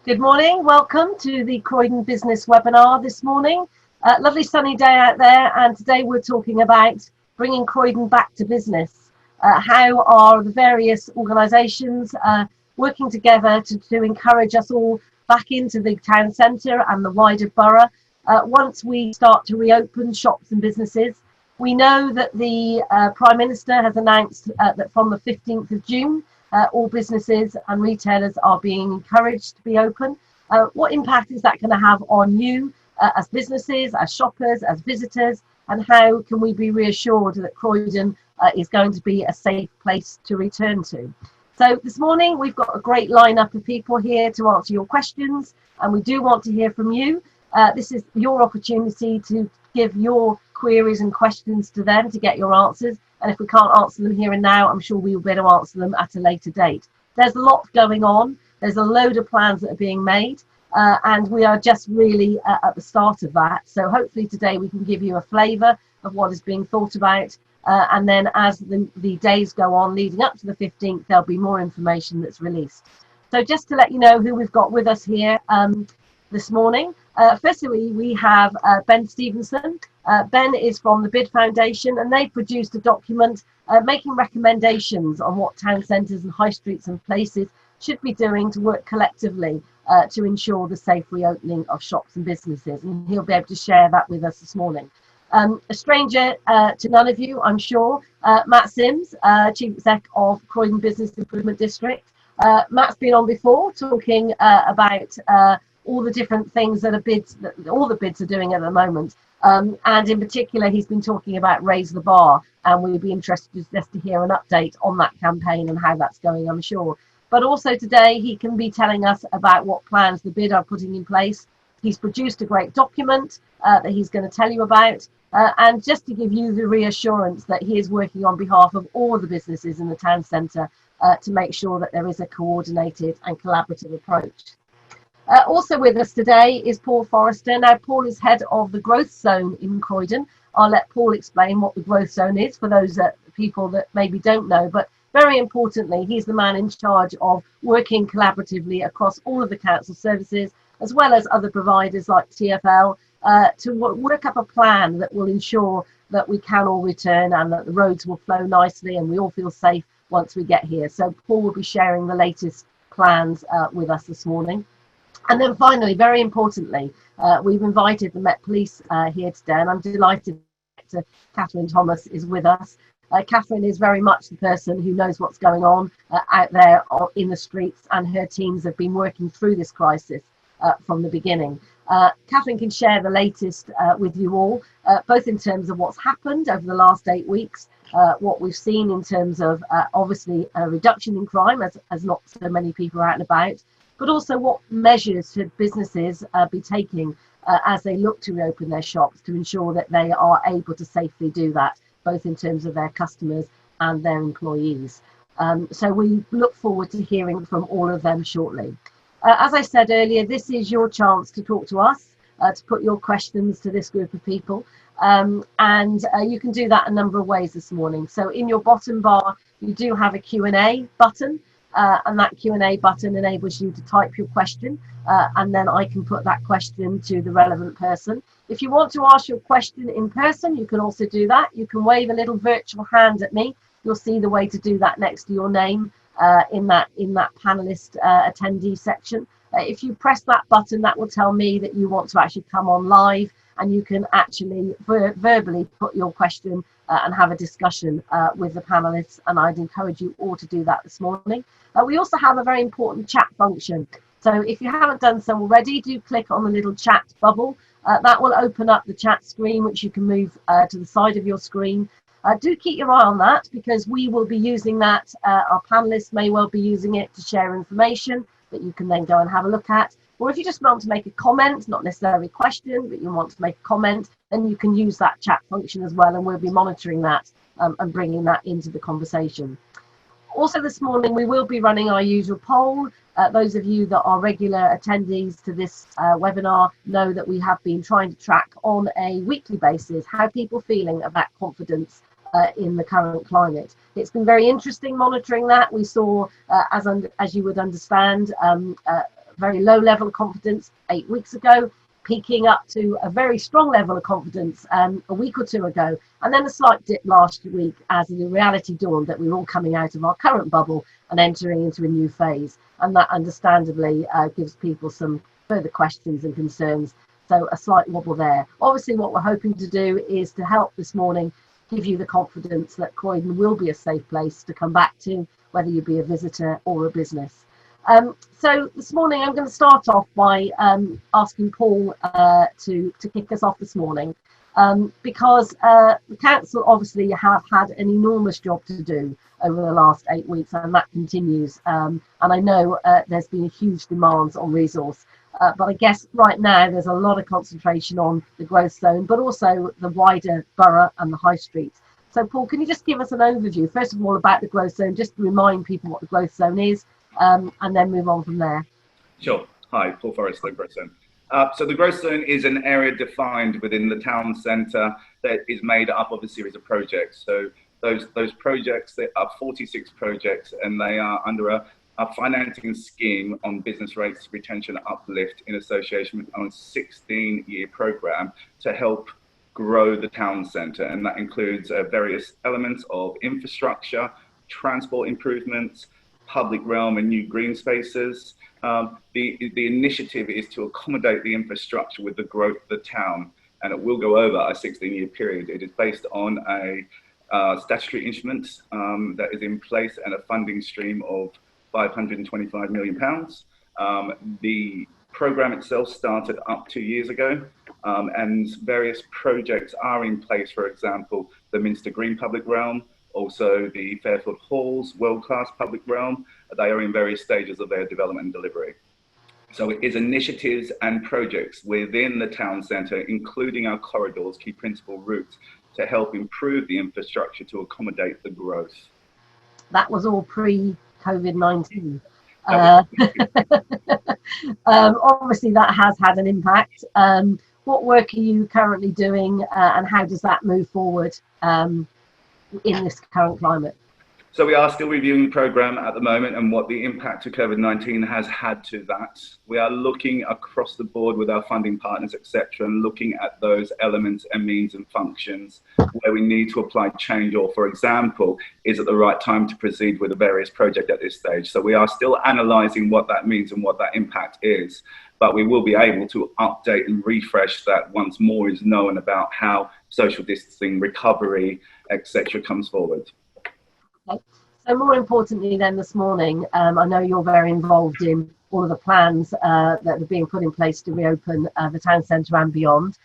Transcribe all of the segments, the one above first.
Good morning. Welcome to the Croydon Business webinar this morning. Lovely sunny day out there, and today we're talking about bringing Croydon back to business. How are the various organisations working together to encourage us all back into the town centre and the wider borough once we start to reopen shops and businesses. We know that the Prime Minister has announced that from the 15th of June, all businesses and retailers are being encouraged to be open. What impact is that going to have on you as businesses, as shoppers, as visitors, and how can we be reassured that Croydon is going to be a safe place to return to? So this morning we've got a great lineup of people here to answer your questions, and we do want to hear from you. This is your opportunity to give your queries and questions to them to get your answers. And if we can't answer them here and now, I'm sure we will be able to answer them at a later date. There's a lot going on. There's a load of plans that are being made, and we are just really at the start of that. So hopefully today we can give you a flavour of what is being thought about. And then as the days go on leading up to the 15th, there'll be more information that's released. So just to let you know who we've got with us here this morning. Firstly, we have Ben Stevenson. Ben is from the BID Foundation, and they've produced a document making recommendations on what town centres and high streets and places should be doing to work collectively to ensure the safe reopening of shops and businesses. And he'll be able to share that with us this morning. A stranger to none of you, I'm sure, Matt Sims, Chief Exec of Croydon Business Improvement District. Matt's been on before talking about all the different things that all the bids are doing at the moment. And in particular, he's been talking about Raise the Bar, and we'd be interested just to hear an update on that campaign and how that's going, I'm sure. But also today, he can be telling us about what plans the BID are putting in place. He's produced a great document that he's going to tell you about, and just to give you the reassurance that he is working on behalf of all the businesses in the town centre to make sure that there is a coordinated and collaborative approach. Also with us today is Paul Forrester. Now, Paul is head of the growth zone in Croydon. I'll let Paul explain what the growth zone is for those people that maybe don't know. But very importantly, he's the man in charge of working collaboratively across all of the council services, as well as other providers like TfL, to work up a plan that will ensure that we can all return and that the roads will flow nicely and we all feel safe once we get here. So Paul will be sharing the latest plans with us this morning. And then finally, very importantly, we've invited the Met Police here today, and I'm delighted that Catherine Thomas is with us. Catherine is very much the person who knows what's going on out there in the streets, and her teams have been working through this crisis from the beginning. Catherine can share the latest with you all, both in terms of what's happened over the last 8 weeks, what we've seen in terms of obviously a reduction in crime as not so many people are out and about, but also what measures should businesses be taking as they look to reopen their shops to ensure that they are able to safely do that, both in terms of their customers and their employees. So we look forward to hearing from all of them shortly. As I said earlier, this is your chance to talk to us, to put your questions to this group of people. And you can do that a number of ways this morning. So in your bottom bar, you do have a Q&A button. And that Q&A button enables you to type your question, and then I can put that question to the relevant person. If you want to ask your question in person, you can also do that. You can wave a little virtual hand at me. You'll see the way to do that next to your name in that panelist attendee section. If you press that button, that will tell me that you want to actually come on live, and you can actually verbally put your question and have a discussion with the panelists, and I'd encourage you all to do that this morning. We also have a very important chat function. So if you haven't done so already, do click on the little chat bubble. That will open up the chat screen, which you can move to the side of your screen. Do keep your eye on that, because we will be using that. Our panelists may well be using it to share information that you can then go and have a look at. Or if you just want to make a comment, not necessarily a question, but you want to make a comment, then you can use that chat function as well, and we'll be monitoring that and bringing that into the conversation. Also this morning, we will be running our usual poll. Those of you that are regular attendees to this webinar know that we have been trying to track on a weekly basis how people are feeling about confidence in the current climate. It's been very interesting monitoring that. We saw, as you would understand, very low level of confidence 8 weeks ago, peaking up to a very strong level of confidence a week or two ago, and then a slight dip last week as the reality dawned that we were all coming out of our current bubble and entering into a new phase. And that understandably gives people some further questions and concerns. So a slight wobble there. Obviously, what we're hoping to do is to help this morning give you the confidence that Croydon will be a safe place to come back to, whether you be a visitor or a business. So this morning I'm going to start off by asking Paul to kick us off this morning, because the council obviously have had an enormous job to do over the last 8 weeks, and that continues. And I know there's been a huge demand on resource, but I guess right now there's a lot of concentration on the growth zone, but also the wider borough and the high street. So Paul, can you just give us an overview, first of all, about the growth zone, just to remind people what the growth zone is, and then move on from there? Sure. Hi, Paul Forrest, the growth zone. So the growth zone is an area defined within the town centre that is made up of a series of projects. So those projects, there are 46 projects, and they are under a financing scheme on business rates retention uplift in association with a 16-year programme to help grow the town centre, and that includes various elements of infrastructure, transport improvements, public realm and new green spaces. The initiative is to accommodate the infrastructure with the growth of the town, and it will go over a 16-year period. It is based on a statutory instrument that is in place and a funding stream of £525 million. The programme itself started up 2 years ago, and various projects are in place. For example, the Minster Green public realm, also the Fairfield Halls world-class public realm. They are in various stages of their development and delivery. So it is initiatives and projects within the town centre, including our corridors, key principal routes, to help improve the infrastructure to accommodate the growth. That was all pre-COVID-19. Obviously that has had an impact. What work are you currently doing, and how does that move forward in this current climate? So we are still reviewing the programme at the moment and what the impact of COVID-19 has had to that. We are looking across the board with our funding partners, etc., and looking at those elements and means and functions where we need to apply change, or, for example, is it the right time to proceed with a various project at this stage? So we are still analysing what that means and what that impact is, but we will be able to update and refresh that once more is known about how social distancing, recovery, etc. comes forward. Okay. So more importantly then this morning, I know you're very involved in all of the plans that are being put in place to reopen the town centre and beyond.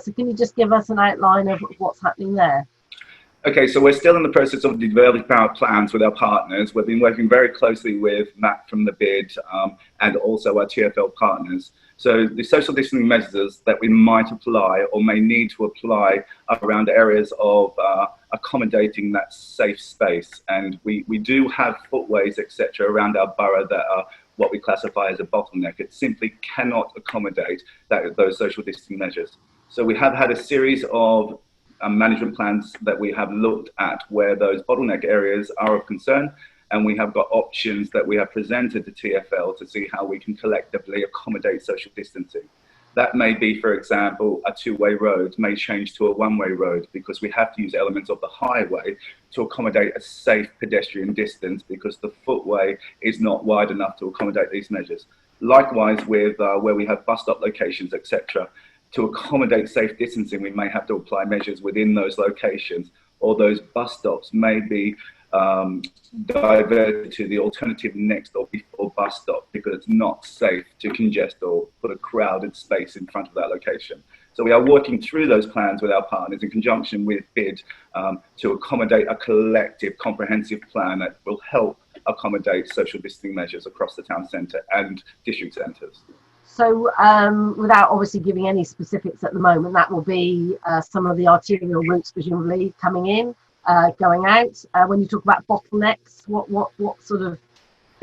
So can you just give us an outline of what's happening there? Okay, so we're still in the process of developing our plans with our partners. We've been working very closely with Matt from the BID and also our TfL partners. So the social distancing measures that we might apply or may need to apply around areas of accommodating that safe space. And we do have footways, etc., around our borough that are what we classify as a bottleneck. It simply cannot accommodate those social distancing measures. So we have had a series of management plans that we have looked at where those bottleneck areas are of concern, and we have got options that we have presented to TfL to see how we can collectively accommodate social distancing. That may be, for example, a two-way road may change to a one-way road because we have to use elements of the highway to accommodate a safe pedestrian distance because the footway is not wide enough to accommodate these measures. Likewise with where we have bus stop locations, etc. To accommodate safe distancing, we may have to apply measures within those locations, or those bus stops may be diverted to the alternative next or before bus stop because it's not safe to congest or put a crowded space in front of that location. So we are working through those plans with our partners in conjunction with BID to accommodate a collective comprehensive plan that will help accommodate social distancing measures across the town centre and district centres. So without obviously giving any specifics at the moment, that will be some of the arterial routes presumably coming in, going out. When you talk about bottlenecks, what sort of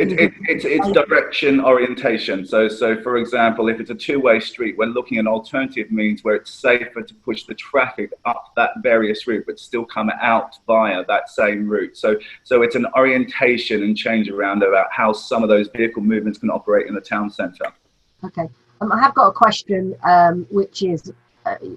It's direction orientation. So for example, if it's a two-way street, we're looking at alternative means where it's safer to push the traffic up that various route, but still come out via that same route. So it's an orientation and change around about how some of those vehicle movements can operate in the town centre. Okay, I have got a question, which is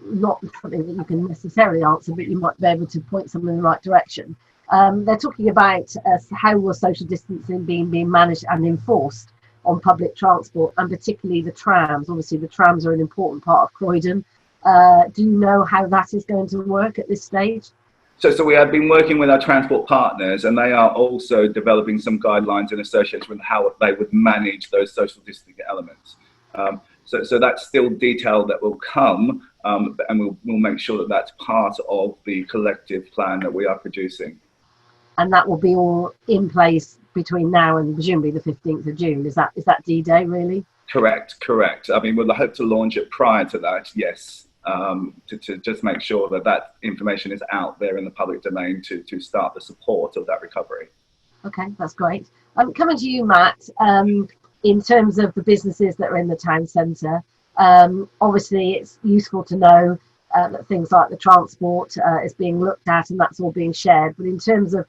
not something that you can necessarily answer, but you might be able to point someone in the right direction. They're talking about how will social distancing being managed and enforced on public transport, and particularly the trams. Obviously, the trams are an important part of Croydon. Do you know how that is going to work at this stage? So we have been working with our transport partners, and they are also developing some guidelines in association with how they would manage those social distancing elements. So that's still detail that will come, and we'll make sure that that's part of the collective plan that we are producing. And that will be all in place between now and presumably the 15th of June. Is that D-Day, really? Correct. I mean, we'll hope to launch it prior to that, yes, to just make sure that that information is out there in the public domain to start the support of that recovery. Okay, that's great. Coming to you, Matt, in terms of the businesses that are in the town centre, obviously it's useful to know that things like the transport is being looked at and that's all being shared. But in terms of,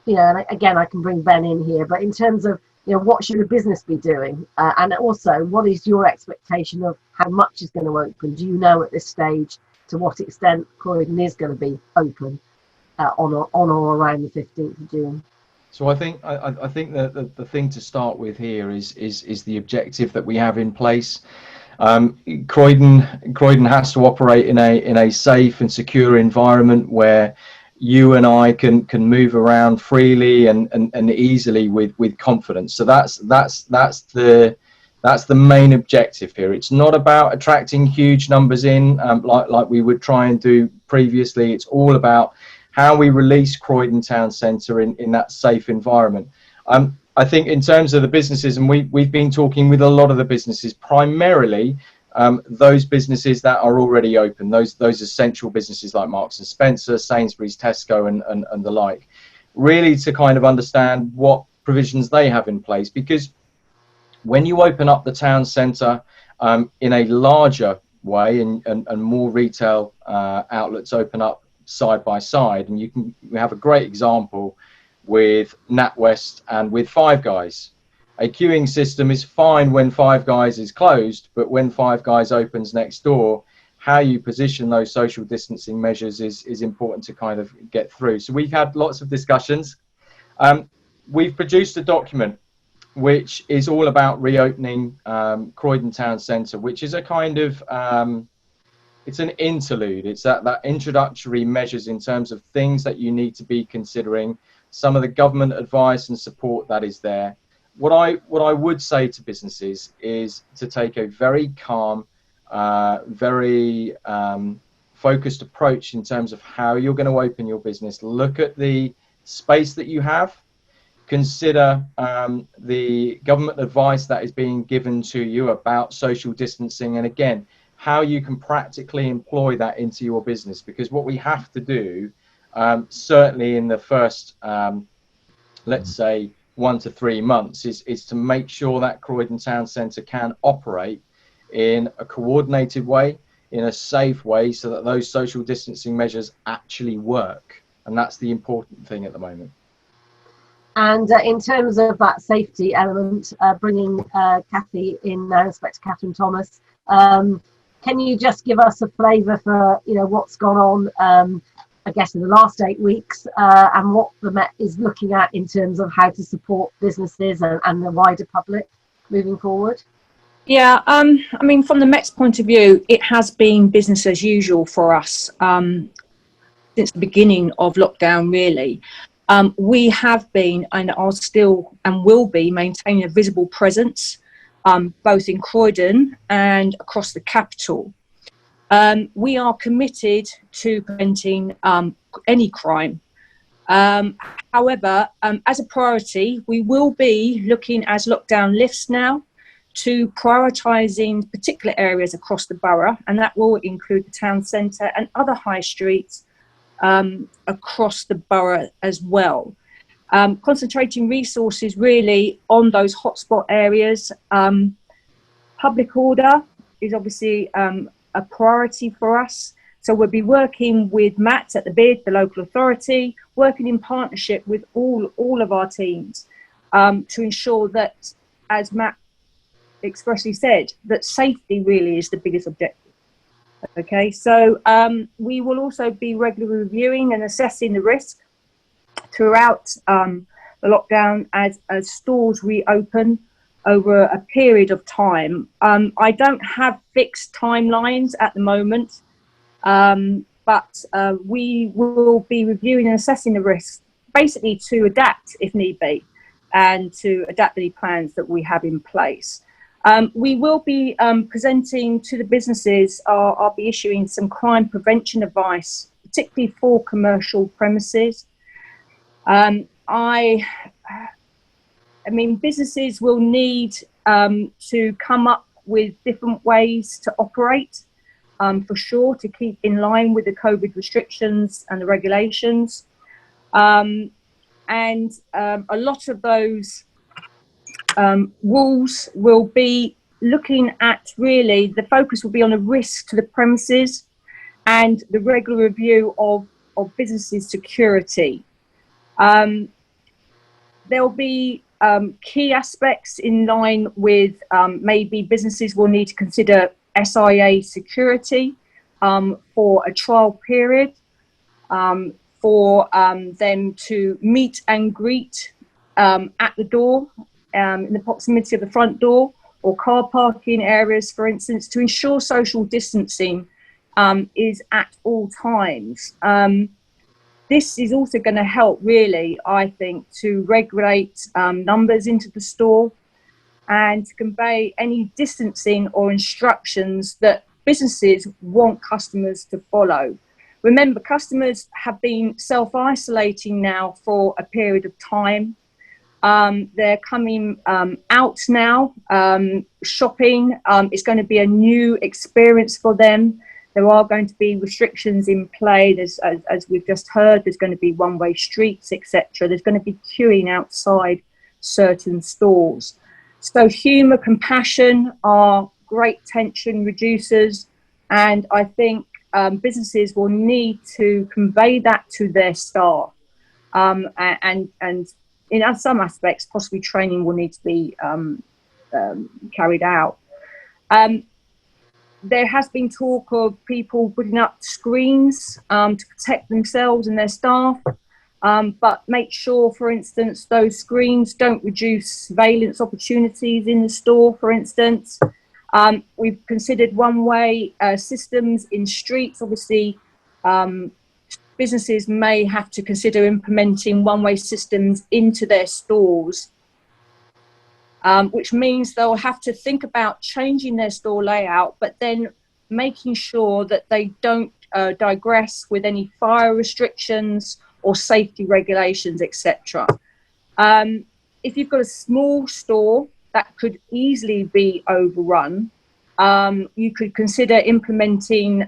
and again, I can bring Ben in here, but in terms of, what should a business be doing? And also, what is your expectation of how much is going to open? Do you know at this stage to what extent Croydon is going to be open on or around the 15th of June? So I think that the thing to start with here is the objective that we have in place. Croydon has to operate in a safe and secure environment where you and I can move around freely and easily with confidence. So that's the main objective here. It's not about attracting huge numbers in like we would try and do previously. It's all about how we release Croydon Town Centre in that safe environment. I think in terms of the businesses, and we've been talking with a lot of the businesses, primarily those businesses that are already open, those essential businesses like Marks and Spencer, Sainsbury's, Tesco and the like, really to kind of understand what provisions they have in place. Because when you open up the town centre in a larger way and more retail outlets open up side by side, and we have a great example with NatWest and with Five Guys. A queuing system is fine when Five Guys is closed, but when Five Guys opens next door, how you position those social distancing measures is important to kind of get through. So we've had lots of discussions. We've produced a document which is all about reopening Croydon Town Centre, which is a kind of it's an interlude. It's that introductory measures in terms of things that you need to be considering, some of the government advice and support that is there. What I would say to businesses is to take a very calm, very focused approach in terms of how you're going to open your business. Look at the space that you have. Consider the government advice that is being given to you about social distancing, and again, how you can practically employ that into your business. Because what we have to do, certainly in the first, let's say, 1 to 3 months, is to make sure that Croydon Town Centre can operate in a coordinated way, in a safe way, so that those social distancing measures actually work. And that's the important thing at the moment. And in terms of that safety element, bringing Kathy in now, Inspector Catherine Thomas, can you just give us a flavour for what's gone on, I guess, in the last 8 weeks, and what the Met is looking at in terms of how to support businesses and the wider public moving forward? Yeah, I mean, from the Met's point of view, it has been business as usual for us since the beginning of lockdown, really. We have been and are still and will be maintaining a visible presence both in Croydon and across the capital. We are committed to preventing any crime. However, as a priority, we will be looking, as lockdown lifts now, to prioritising particular areas across the borough, and that will include the town centre and other high streets across the borough as well. Concentrating resources really on those hotspot areas. Public order is obviously a priority for us. So we'll be working with Matt at the BID, the local authority, working in partnership with all of our teams to ensure that, as Matt expressly said, that safety really is the biggest objective. Okay, so we will also be regularly reviewing and assessing the risk throughout the lockdown as stores reopen over a period of time. I don't have fixed timelines at the moment, but we will be reviewing and assessing the risks, basically to adapt if need be, and to adapt any plans that we have in place. We will be presenting to the businesses, I'll be issuing some crime prevention advice, particularly for commercial premises. I mean, businesses will need to come up with different ways to operate, for sure, to keep in line with the COVID restrictions and the regulations. And a lot of those rules will be looking at, really, the focus will be on the risk to the premises and the regular review of businesses' security. There'll be key aspects in line with maybe businesses will need to consider SIA security for a trial period, for them to meet and greet at the door, in the proximity of the front door, or car parking areas, for instance, to ensure social distancing is at all times. This is also going to help, really, I think, to regulate numbers into the store and to convey any distancing or instructions that businesses want customers to follow. Remember, customers have been self-isolating now for a period of time. They're coming out now, shopping. It's going to be a new experience for them. There are going to be restrictions in play. There's, as we've just heard, there's going to be one-way streets, etc. There's going to be queuing outside certain stores. So humour, compassion are great tension reducers, and I think businesses will need to convey that to their staff, and in some aspects, possibly training will need to be carried out. There has been talk of people putting up screens to protect themselves and their staff, but make sure, for instance, those screens don't reduce surveillance opportunities in the store, for instance. We've considered one-way systems in streets. Obviously, businesses may have to consider implementing one-way systems into their stores, which means they'll have to think about changing their store layout, but then making sure that they don't digress with any fire restrictions or safety regulations, etc. If you've got a small store that could easily be overrun, you could consider implementing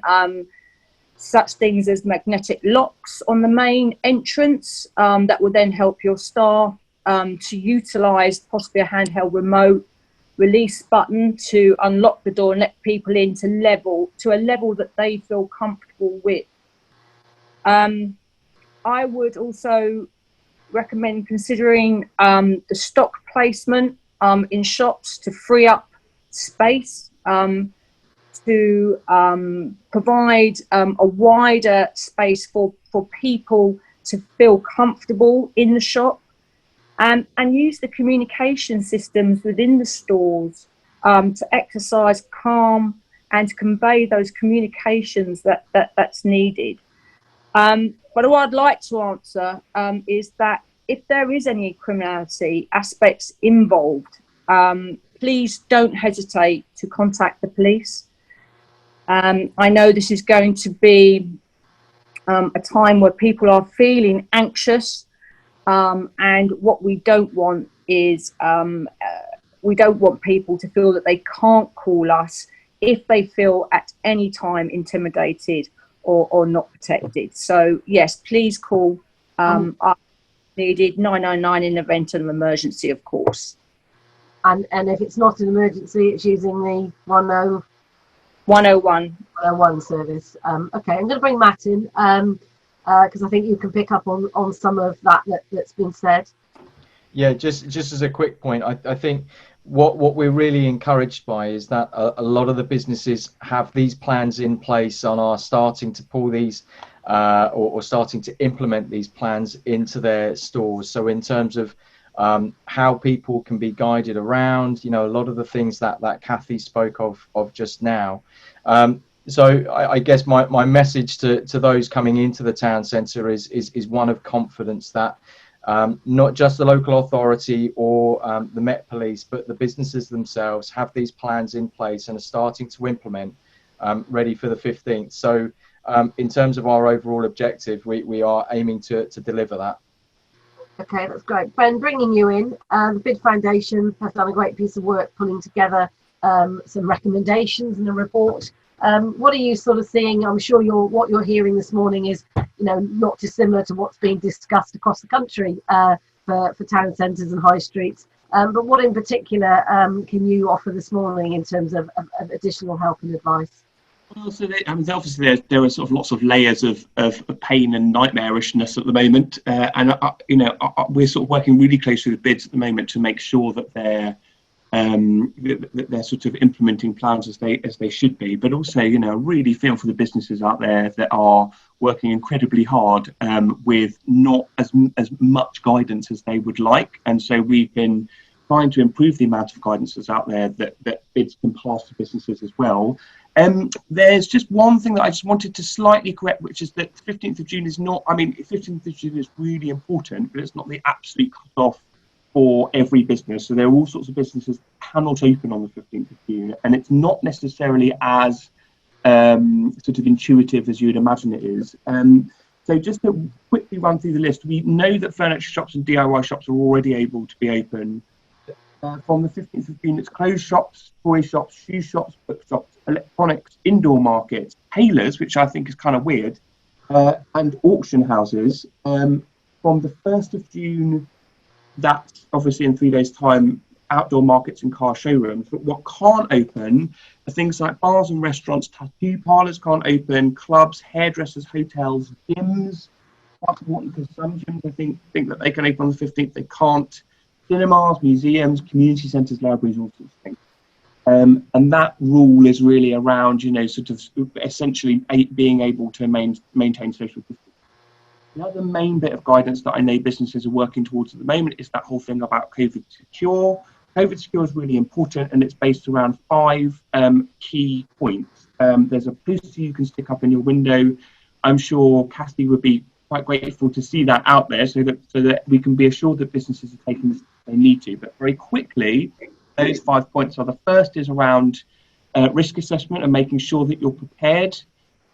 such things as magnetic locks on the main entrance that will then help your staff to utilise possibly a handheld remote release button to unlock the door and let people in to a level that they feel comfortable with. I would also recommend considering the stock placement in shops to free up space, to provide a wider space for people to feel comfortable in the shop, and use the communication systems within the stores to exercise calm and to convey those communications that's needed. But what I'd like to answer is that if there is any criminality aspects involved, please don't hesitate to contact the police. I know this is going to be a time where people are feeling anxious, and what we don't want is we don't want people to feel that they can't call us if they feel at any time intimidated or not protected. So yes, please call us needed, 999 in event of an emergency, of course. And if it's not an emergency, it's using the 101 service. Okay, I'm going to bring Matt in because I think you can pick up on some of that's been said. Yeah, just as a quick point, I think what we're really encouraged by is that a lot of the businesses have these plans in place and are starting to pull these or starting to implement these plans into their stores. So in terms of how people can be guided around, a lot of the things that Kathy spoke of just now. So I guess my message to those coming into the town centre is one of confidence that not just the local authority or the Met Police, but the businesses themselves have these plans in place and are starting to implement ready for the 15th. So in terms of our overall objective, we are aiming to deliver that. Okay, that's great. Ben, bringing you in, the BID Foundation has done a great piece of work pulling together some recommendations and a report. What are you sort of seeing? I'm sure what you're hearing this morning is, not dissimilar to what's being discussed across the country for town centres and high streets. But what in particular can you offer this morning in terms of additional help and advice? Well, so obviously there are sort of lots of layers of pain and nightmarishness at the moment, and we're sort of working really closely with BIDS at the moment to make sure that they're sort of implementing plans as they should be, but also really feel for the businesses out there that are working incredibly hard with not as much guidance as they would like, and so we've been trying to improve the amount of guidance that's out there that BIDS can pass to businesses as well. There's just one thing that I just wanted to slightly correct, which is that 15th of June is not, 15th of June is really important, but it's not the absolute cut-off for every business. So there are all sorts of businesses that cannot open on the 15th of June, and it's not necessarily as sort of intuitive as you would imagine it is. So just to quickly run through the list, we know that furniture shops and DIY shops are already able to be open. From the 15th of June, it's clothes shops, toy shops, shoe shops, book shops, electronics, indoor markets, tailors, which I think is kind of weird, and auction houses. From the 1st of June, that's obviously in 3 days' time, outdoor markets and car showrooms. But what can't open are things like bars and restaurants, tattoo parlours can't open, clubs, hairdressers, hotels, gyms. That's important because some gyms, I think that they can open on the 15th, they can't. Cinemas, museums, community centres, libraries, all sorts of things. And that rule is really around, sort of essentially being able to maintain social distance. The other main bit of guidance that I know businesses are working towards at the moment is that whole thing about COVID secure. COVID secure is really important, and it's based around 5 key points. There's a poster you can stick up in your window. I'm sure Kathy would be quite grateful to see that out there so that we can be assured that businesses are taking this as they need to. But very quickly, those 5 points are: the first is around risk assessment and making sure that you're prepared.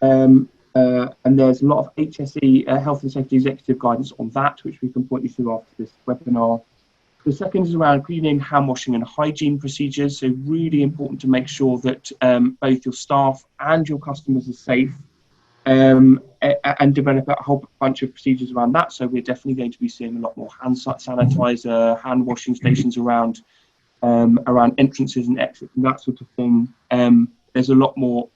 And there's a lot of HSE, Health and Safety Executive guidance on that, which we can point you through after this webinar. The second is around cleaning, hand washing and hygiene procedures. So really important to make sure that both your staff and your customers are safe, and develop a whole bunch of procedures around that. So we're definitely going to be seeing a lot more hand sanitizer, hand washing stations around entrances and exits and that sort of thing. There's a lot more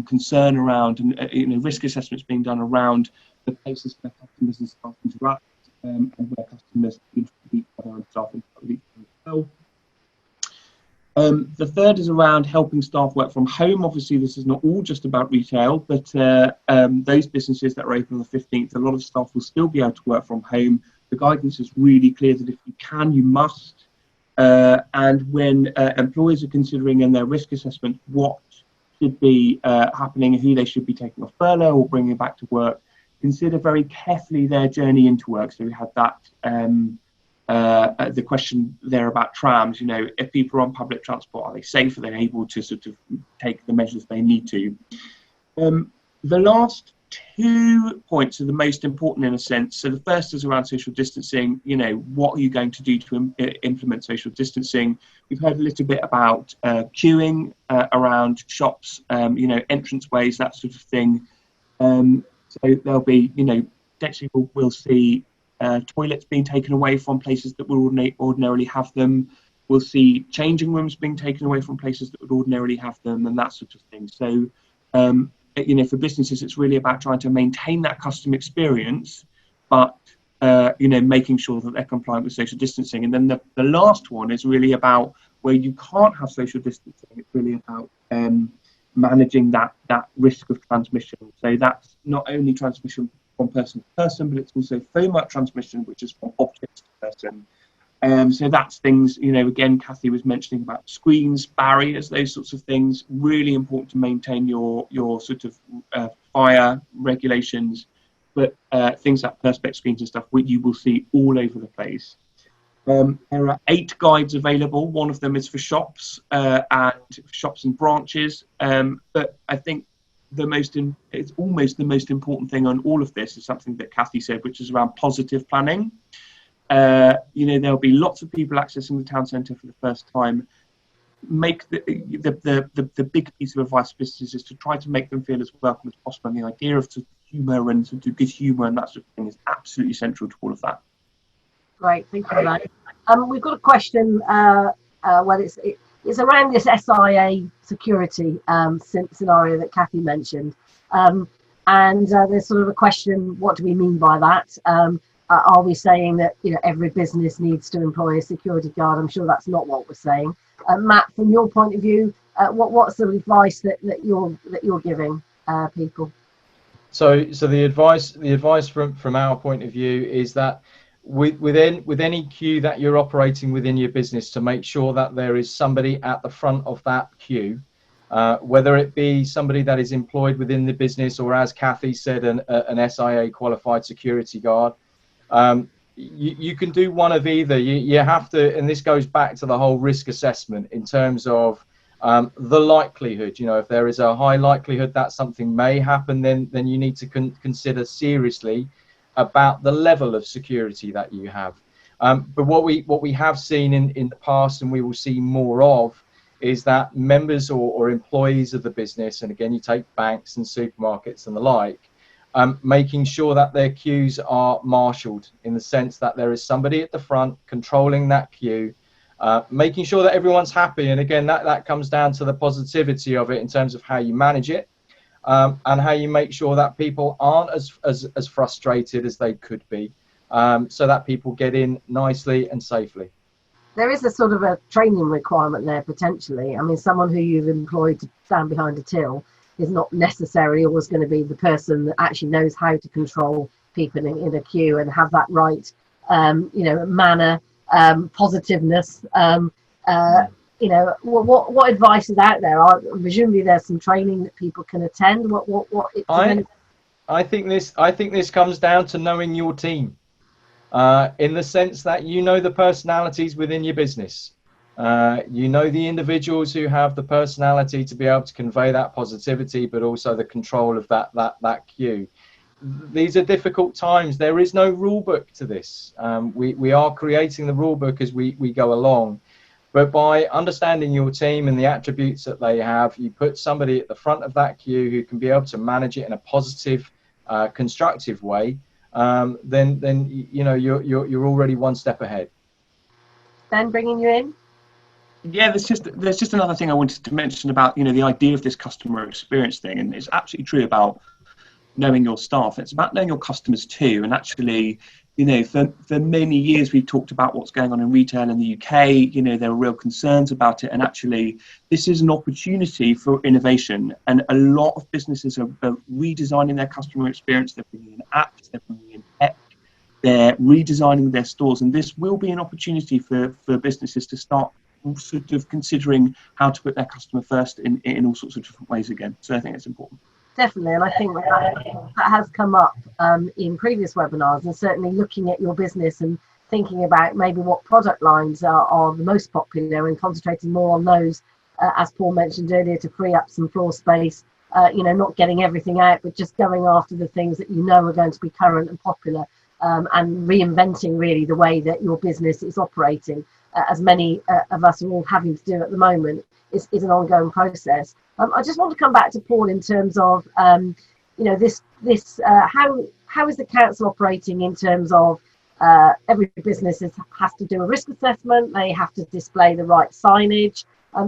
concern around and risk assessments being done around the places where customers and staff interact, and where customers interact with each other and staff interact with each other as well. The third is around helping staff work from home. Obviously, this is not all just about retail, but those businesses that are open on the 15th, a lot of staff will still be able to work from home. The guidance is really clear that if you can, you must. And when employers are considering in their risk assessment what should be happening and who they should be taking off furlough or bringing back to work, consider very carefully their journey into work. So we had that the question there about trams. If people are on public transport, are they safe? Are they able to sort of take the measures they need to? The last 2 points are the most important in a sense. So the first is around social distancing. What are you going to do to implement social distancing? We've heard a little bit about queuing around shops, entrance ways, that sort of thing. So there'll be, potentially we'll see toilets being taken away from places that would ordinarily have them. We'll see changing rooms being taken away from places that would ordinarily have them, and that sort of thing. So, for businesses, it's really about trying to maintain that customer experience, but making sure that they're compliant with social distancing. And then the last one is really about where you can't have social distancing. It's really about managing that risk of transmission. So that's not only transmission from person to person, but it's also fomic transmission, which is from object to person. So that's things, again, Kathy was mentioning about screens, barriers, those sorts of things. Really important to maintain your sort of fire regulations, but things like perspex screens and stuff, which you will see all over the place. There are 8 guides available. One of them is for shops and branches. But I think it's almost the most important thing on all of this is something that Kathy said, which is around positive planning. There'll be lots of people accessing the town centre for the first time. Make the big piece of advice for businesses is to try to make them feel as welcome as possible. And the idea of humour and good humour and that sort of thing is absolutely central to all of that. Great, thank you for that. We've got a question. It's around this SIA security scenario that Kathy mentioned, and there's sort of a question: what do we mean by that? Are we saying that every business needs to employ a security guard? I'm sure that's not what we're saying. Matt, from your point of view, what's the advice that you're giving people? So the advice from our point of view is that with any queue that you're operating within your business, to make sure that there is somebody at the front of that queue, whether it be somebody that is employed within the business, or, as Kathy said, an SIA qualified security guard. You can do one of either. You have to, and this goes back to the whole risk assessment in terms of the likelihood. If there is a high likelihood that something may happen, then you need to consider seriously about the level of security that you have. But what we have seen in the past, and we will see more of, is that members or employees of the business, and again, you take banks and supermarkets and the like, making sure that their queues are marshalled, in the sense that there is somebody at the front controlling that queue, making sure that everyone's happy. And again, that comes down to the positivity of it in terms of how you manage it, and how you make sure that people aren't as frustrated as they could be, so that people get in nicely and safely. There is a sort of a training requirement there, potentially. I mean, someone who you've employed to stand behind a till is not necessarily always going to be the person that actually knows how to control people in a queue and have that right, manner, positiveness. What advice is out there? Presumably, there's some training that people can attend. I think this comes down to knowing your team, in the sense that the personalities within your business. The individuals who have the personality to be able to convey that positivity, but also the control of that queue. These are difficult times. There is no rule book to this. We are creating the rule book as we go along. But by understanding your team and the attributes that they have, you put somebody at the front of that queue who can be able to manage it in a positive, constructive way. Then you're already one step ahead. Ben, bringing you in. Yeah, there's just another thing I wanted to mention about the idea of this customer experience thing, and it's absolutely true about knowing your staff. It's about knowing your customers too, and actually, for many years we've talked about what's going on in retail in the UK. There are real concerns about it, and actually, this is an opportunity for innovation. And a lot of businesses are redesigning their customer experience. They're bringing in apps, they're bringing in tech, they're redesigning their stores, and this will be an opportunity for businesses to start sort of considering how to put their customer first in all sorts of different ways again. So I think it's important. Definitely, and I think that has come up in previous webinars, and certainly looking at your business and thinking about maybe what product lines are the most popular, and concentrating more on those, as Paul mentioned earlier, to free up some floor space, not getting everything out, but just going after the things that are going to be current and popular, and reinventing really the way that your business is operating, as many of us are all having to do at the moment, is an ongoing process. I just want to come back to Paul in terms of, how is the council operating in terms of every business has to do a risk assessment. They have to display the right signage.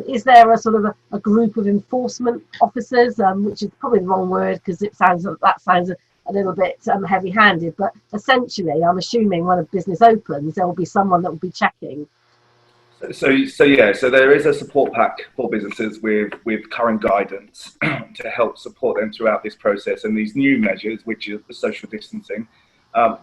Is there a sort of a group of enforcement officers, which is probably the wrong word because that sounds a little bit heavy-handed, but essentially, I'm assuming when a business opens, there will be someone that will be checking. So there is a support pack for businesses with current guidance to help support them throughout this process and these new measures, which is the social distancing.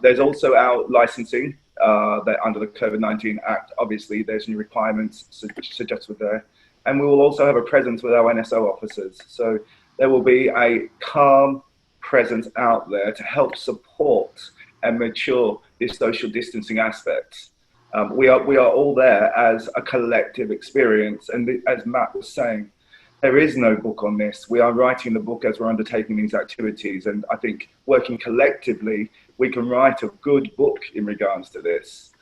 There's also our licensing that under the COVID-19 Act, obviously there's new requirements suggested there. And we will also have a presence with our NSO officers. So there will be a calm presence out there to help support and mature this social distancing aspect. We are all there as a collective experience. And as Matt was saying, there is no book on this. We are writing the book as we're undertaking these activities. And I think working collectively, we can write a good book in regards to this.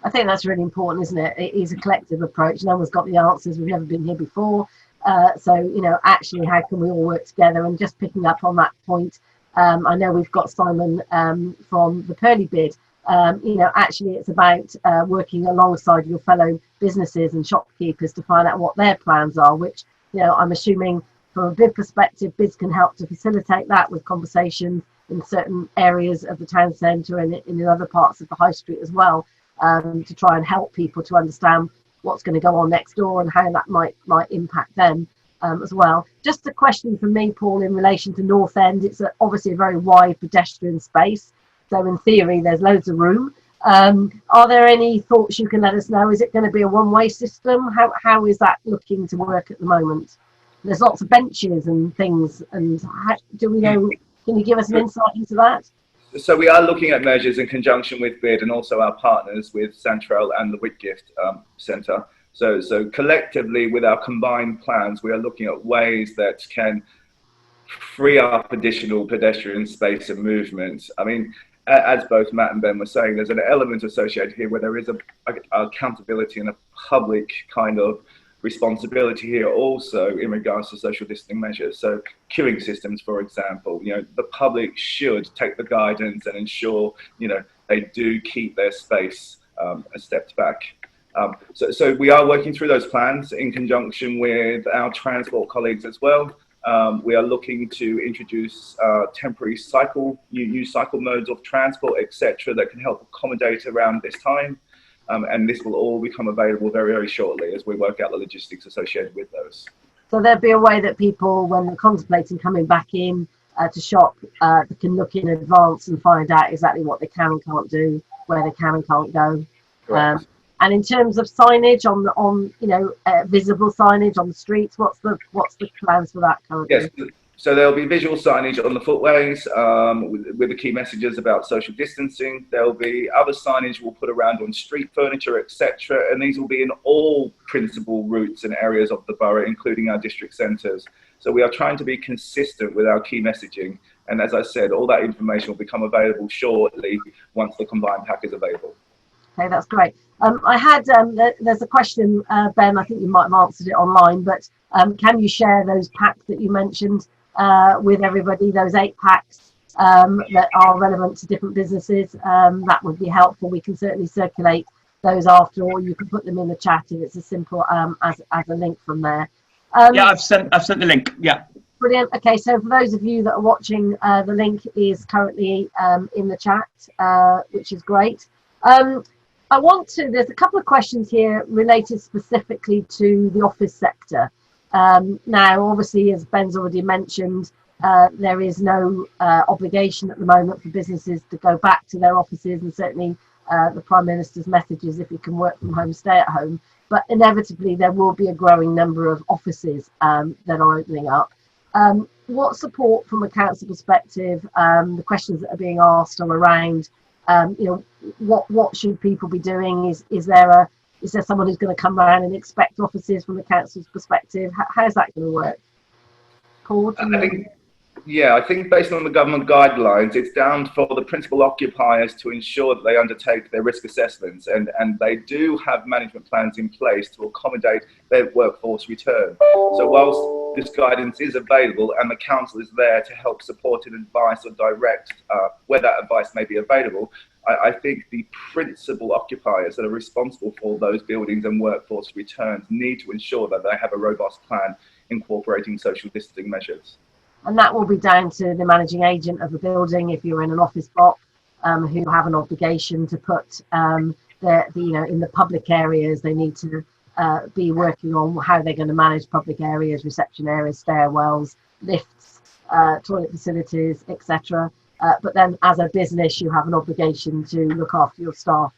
I think that's really important, isn't it? It is a collective approach. No one's got the answers. We've never been here before. So, actually, how can we all work together? And just picking up on that point, I know we've got Simon from the Pearly Bid. Actually, it's about working alongside your fellow businesses and shopkeepers to find out what their plans are, which, I'm assuming from a bid perspective, bids can help to facilitate that with conversations in certain areas of the town centre and in other parts of the high street as well, to try and help people to understand what's going to go on next door and how that might impact them as well. Just a question from me, Paul, in relation to North End. It's obviously a very wide pedestrian space. So in theory, there's loads of room. Are there any thoughts you can let us know? Is it going to be a one-way system? How is that looking to work at the moment? There's lots of benches and things. And do we know? Can you give us an insight into that? So we are looking at measures in conjunction with BID and also our partners with Santrel and the Whitgift Centre. So collectively, with our combined plans, we are looking at ways that can free up additional pedestrian space and movement. I mean, as both Matt and Ben were saying, there's an element associated here where there is a accountability and a public kind of responsibility here also in regards to social distancing measures. So queuing systems, for example, the public should take the guidance and ensure, they do keep their space a step back. So we are working through those plans in conjunction with our transport colleagues as well. We are looking to introduce temporary new cycle modes of transport, etc., that can help accommodate around this time. And this will all become available very, very shortly as we work out the logistics associated with those. So there'll be a way that people, when they're contemplating coming back in to shop, they can look in advance and find out exactly what they can and can't do, where they can and can't go. And in terms of signage on visible signage on the streets, what's the plans for that currently? Yes. So there'll be visual signage on the footways with the key messages about social distancing. There'll be other signage we'll put around on street furniture, etc. And these will be in all principal routes and areas of the borough, including our district centres. So we are trying to be consistent with our key messaging. And as I said, all that information will become available shortly once the combined pack is available. Okay, that's great. I had, there's a question, Ben, I think you might have answered it online, but can you share those packs that you mentioned with everybody, those 8 packs that are relevant to different businesses? That would be helpful. We can certainly circulate those after, or you can put them in the chat if it's as simple as a link from there. Yeah, I've sent the link. Yeah. Brilliant. Okay, so for those of you that are watching, the link is currently in the chat, which is great. There's a couple of questions here related specifically to the office sector. Now, obviously, as Ben's already mentioned, there is no obligation at the moment for businesses to go back to their offices, and certainly the Prime Minister's message is if you can work from home, stay at home. But inevitably, there will be a growing number of offices that are opening up. What support from a council perspective, the questions that are being asked are around, what should people be doing? Is there someone who's going to come around and inspect offices from the council's perspective? How's that going to work? Paul? I think based on the government guidelines, it's down for the principal occupiers to ensure that they undertake their risk assessments, and they do have management plans in place to accommodate their workforce return. So whilst this guidance is available and the council is there to help support and advise or direct where that advice may be available, I think the principal occupiers that are responsible for those buildings and workforce returns need to ensure that they have a robust plan incorporating social distancing measures. And that will be down to the managing agent of the building. If you're in an office block, who have an obligation to put in the public areas, they need to be working on how they're going to manage public areas, reception areas, stairwells, lifts, toilet facilities, etc. But then as a business, you have an obligation to look after your staff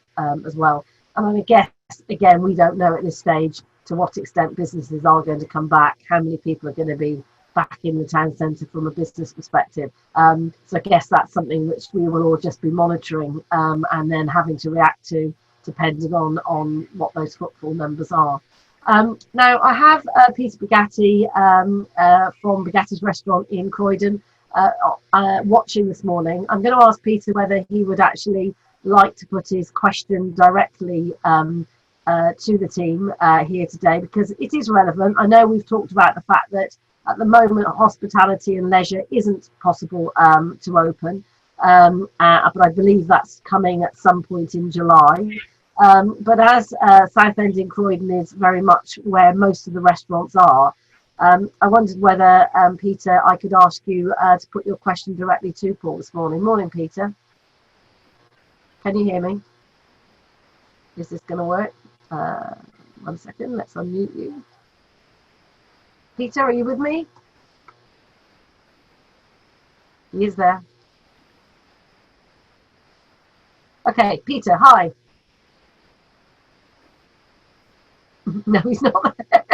as well. And I guess, again, we don't know at this stage to what extent businesses are going to come back, how many people are going to be back in the town centre from a business perspective. So I guess that's something which we will all just be monitoring and then having to react to, depending on what those footfall numbers are. Now, I have Peter Bugatti from Bugatti's restaurant in Croydon watching this morning. I'm going to ask Peter whether he would actually like to put his question directly to the team here today, because it is relevant. I know we've talked about the fact that at the moment hospitality and leisure isn't possible to open, but I believe that's coming at some point in July. But as Southend in Croydon is very much where most of the restaurants are, I wondered whether, Peter, I could ask you to put your question directly to Paul this morning. Morning, Peter. Can you hear me? Is this going to work? 1 second, let's unmute you. Peter, are you with me? He is there. Okay, Peter, hi. No, he's not there.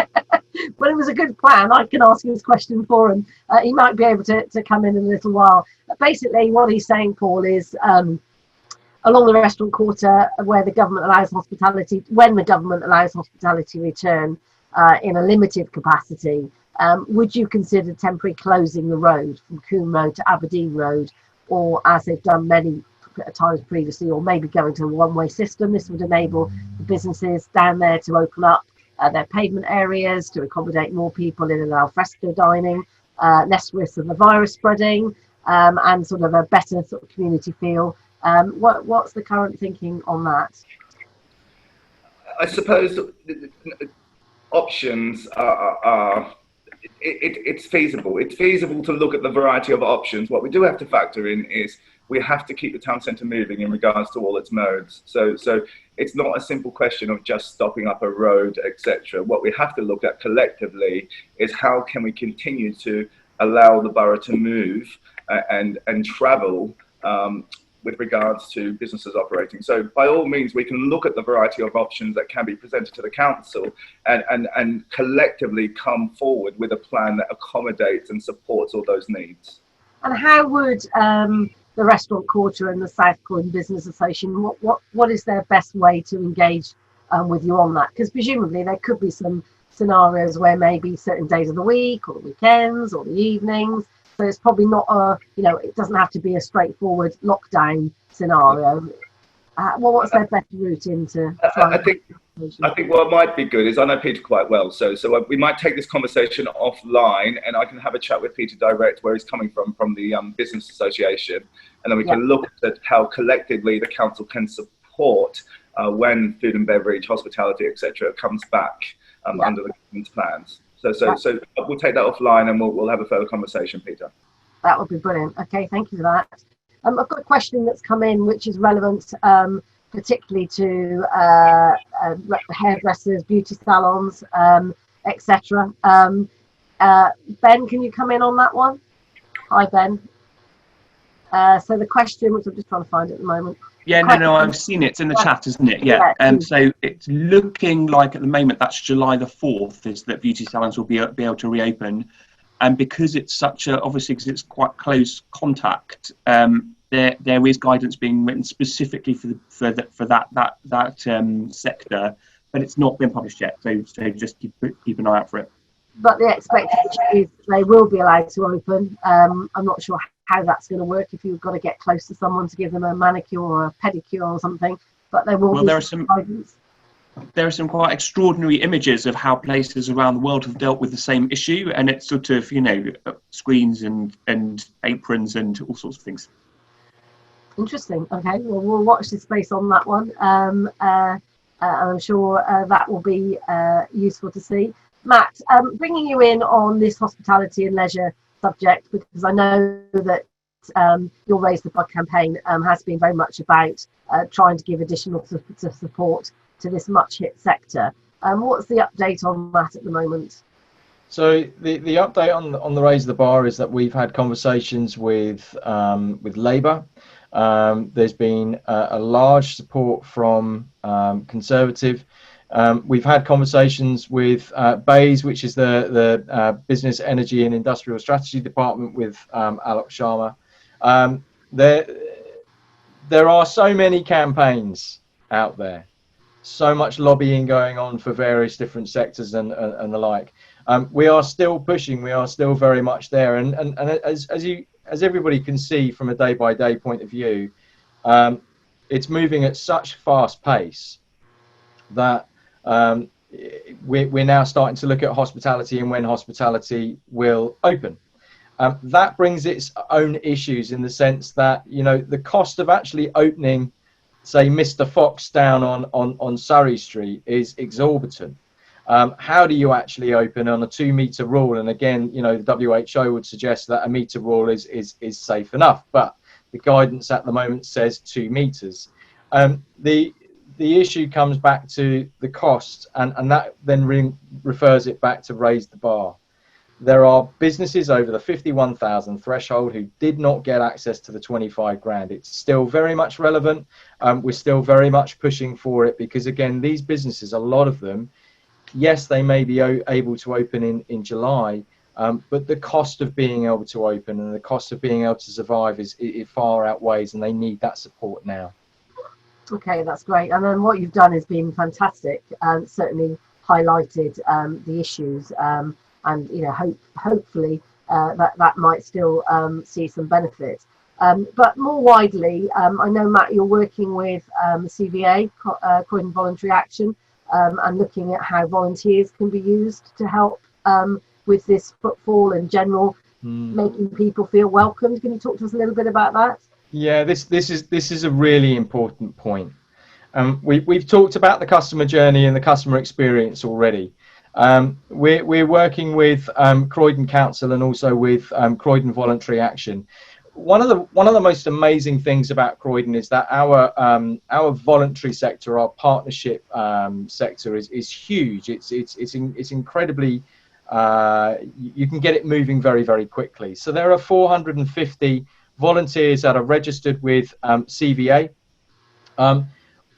Well, it was a good plan. I can ask his question for him. He might be able to come in a little while. But basically, what he's saying, Paul, is along the restaurant quarter where the government allows hospitality, when the government allows hospitality return in a limited capacity, would you consider temporarily closing the road from Coombe Road to Aberdeen Road, or as they've done many times previously, or maybe going to a one-way system? This would enable the businesses down there to open up their pavement areas to accommodate more people in an alfresco dining, less risk of the virus spreading, and sort of a better sort of community feel. What's the current thinking on that? I suppose options are it's feasible. It's feasible to look at the variety of options. What we do have to factor in is we have to keep the town centre moving in regards to all its modes. So it's not a simple question of just stopping up a road, etc. What we have to look at collectively is how can we continue to allow the borough to move and travel with regards to businesses operating. So by all means, we can look at the variety of options that can be presented to the council and collectively come forward with a plan that accommodates and supports all those needs. And how would the restaurant quarter and the South Croydon Business Association, what is their best way to engage with you on that? Because presumably there could be some scenarios where maybe certain days of the week or the weekends or the evenings. So it's probably not it doesn't have to be a straightforward lockdown scenario. What's their best route into? I think what might be good is, I know Peter quite well, so we might take this conversation offline, and I can have a chat with Peter direct where he's coming from the business association, and then we can look at how collectively the council can support when food and beverage, hospitality, etc. comes back under the government's plans. So we'll take that offline and we'll have a further conversation, Peter. That would be brilliant. Okay, thank you for that. I've got a question that's come in which is relevant particularly to hairdressers, beauty salons, etc. Ben, can you come in on that one? Hi, Ben. So the question, which I'm just trying to find at the moment. Yeah, no, I've seen it. It's in the chat, isn't it? Yeah. So it's looking like at the moment that's July the 4th is that beauty salons will be able to reopen, and because it's such a, obviously because it's quite close contact, there is guidance being written specifically for that sector, but it's not been published yet. So just keep an eye out for it. But the expectation is they will be allowed to open. I'm not sure how that's going to work if you've got to get close to someone to give them a manicure or a pedicure or something. But there will be some guidance. There are some quite extraordinary images of how places around the world have dealt with the same issue, and it's sort of screens and aprons and all sorts of things. Interesting. Okay, well, we'll watch this space on that one. I'm sure that will be useful to see. Matt, bringing you in on this hospitality and leisure subject, because I know that your Raise the Bar campaign has been very much about trying to give additional support to this much hit sector. What's the update on that at the moment? So the update on the Raise the Bar is that we've had conversations with Labour. There's been a large support from Conservative. We've had conversations with BEIS, which is the Business, Energy and Industrial Strategy Department, with Alok Sharma. There are so many campaigns out there, so much lobbying going on for various different sectors and the like. We are still pushing. We are still very much there, and as everybody can see from a day-by-day point of view, it's moving at such fast pace that we're now starting to look at hospitality and when hospitality will open. That brings its own issues, in the sense that, you know, the cost of actually opening, say, Mr. Fox down on Surrey Street is exorbitant. How do you actually open on a 2-meter rule? And again, you know, the WHO would suggest that a meter rule is safe enough, but the guidance at the moment says 2 meters. The issue comes back to the cost, and that then refers it back to Raise the Bar. There are businesses over the 51,000 threshold who did not get access to the 25 grand. It's still very much relevant. We're still very much pushing for it, because again, these businesses, a lot of them, yes, they may be able to open in July, but the cost of being able to open and the cost of being able to survive it far outweighs, and they need that support now. Okay, that's great. And then what you've done has been fantastic, and certainly highlighted the issues, and you know, hopefully that might still see some benefit. But more widely, I know, Matt, you're working with CVA, Croydon Voluntary Action, and looking at how volunteers can be used to help with this footfall in general, making people feel welcomed. Can you talk to us a little bit about that? Yeah, this is a really important point. We've talked about the customer journey and the customer experience already. We're working with Croydon Council and also with Croydon Voluntary Action. One of the most amazing things about Croydon is that our voluntary sector, our partnership sector, is huge. It's incredibly. You can get it moving very, very quickly. So there are 450 volunteers that are registered with CVA.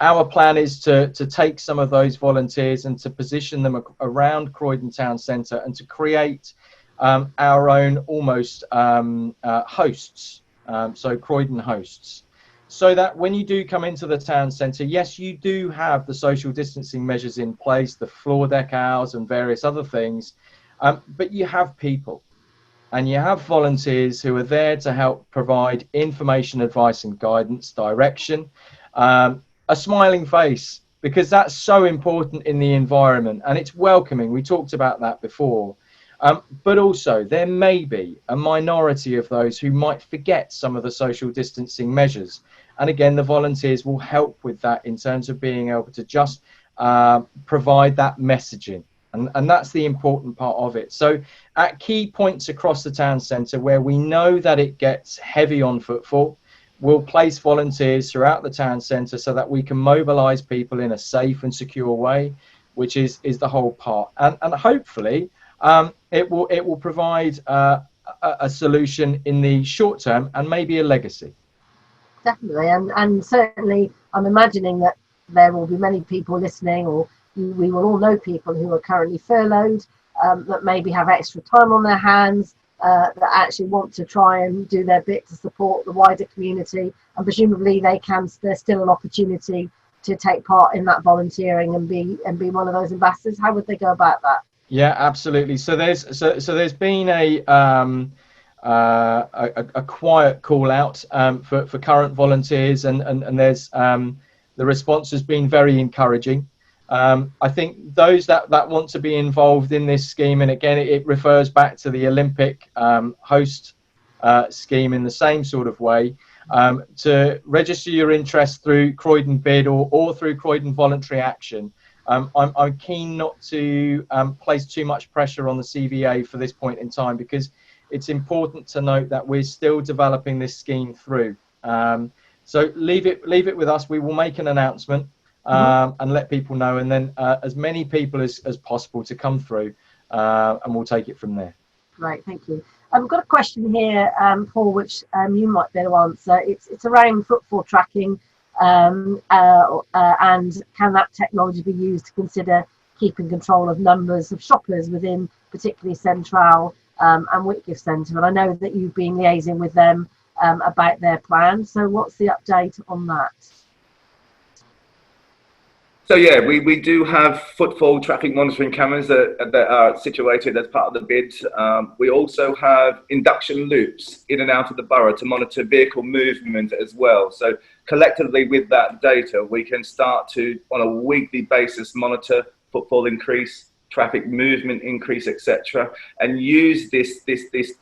Our plan is to take some of those volunteers and to position them around Croydon Town Centre, and to create our own almost hosts, so Croydon hosts, so that when you do come into the town centre, yes, you do have the social distancing measures in place, the floor decals and various other things, but you have people and you have volunteers who are there to help provide information, advice and guidance, direction, a smiling face, because that's so important in the environment, and it's welcoming. We talked about that before. But also, there may be a minority of those who might forget some of the social distancing measures. And again, the volunteers will help with that in terms of being able to just provide that messaging. And that's the important part of it. So at key points across the town centre where we know that it gets heavy on footfall, we'll place volunteers throughout the town centre so that we can mobilise people in a safe and secure way, which is the whole part. And hopefully, it will provide a solution in the short term and maybe a legacy. Definitely, and certainly I'm imagining that there will be many people listening, or we will all know people who are currently furloughed, that maybe have extra time on their hands, that actually want to try and do their bit to support the wider community, and presumably there's still an opportunity to take part in that volunteering and be one of those ambassadors. How would they go about that? Yeah, absolutely. So there's been a quiet call out for current volunteers, and there's the response has been very encouraging. I think those that want to be involved in this scheme, and again it refers back to the Olympic host scheme in the same sort of way. to register your interest through Croydon Bid or through Croydon Voluntary Action. I'm keen not to place too much pressure on the CVA for this point in time, because it's important to note that we're still developing this scheme through. So leave it with us. We will make an announcement and let people know, and then as many people as possible to come through, and we'll take it from there. Great, thank you. I've got a question here, Paul, which you might be able to answer. It's around footfall tracking, and can that technology be used to consider keeping control of numbers of shoppers within particularly Central and Whitgift Centre? And I know that you've been liaising with them about their plans. So what's the update on that? So yeah, we do have footfall traffic monitoring cameras that are situated as part of the bid. We also have induction loops in and out of the borough to monitor vehicle movement as well. So collectively with that data, we can start to, on a weekly basis, monitor footfall increase, traffic movement increase, etc., and use this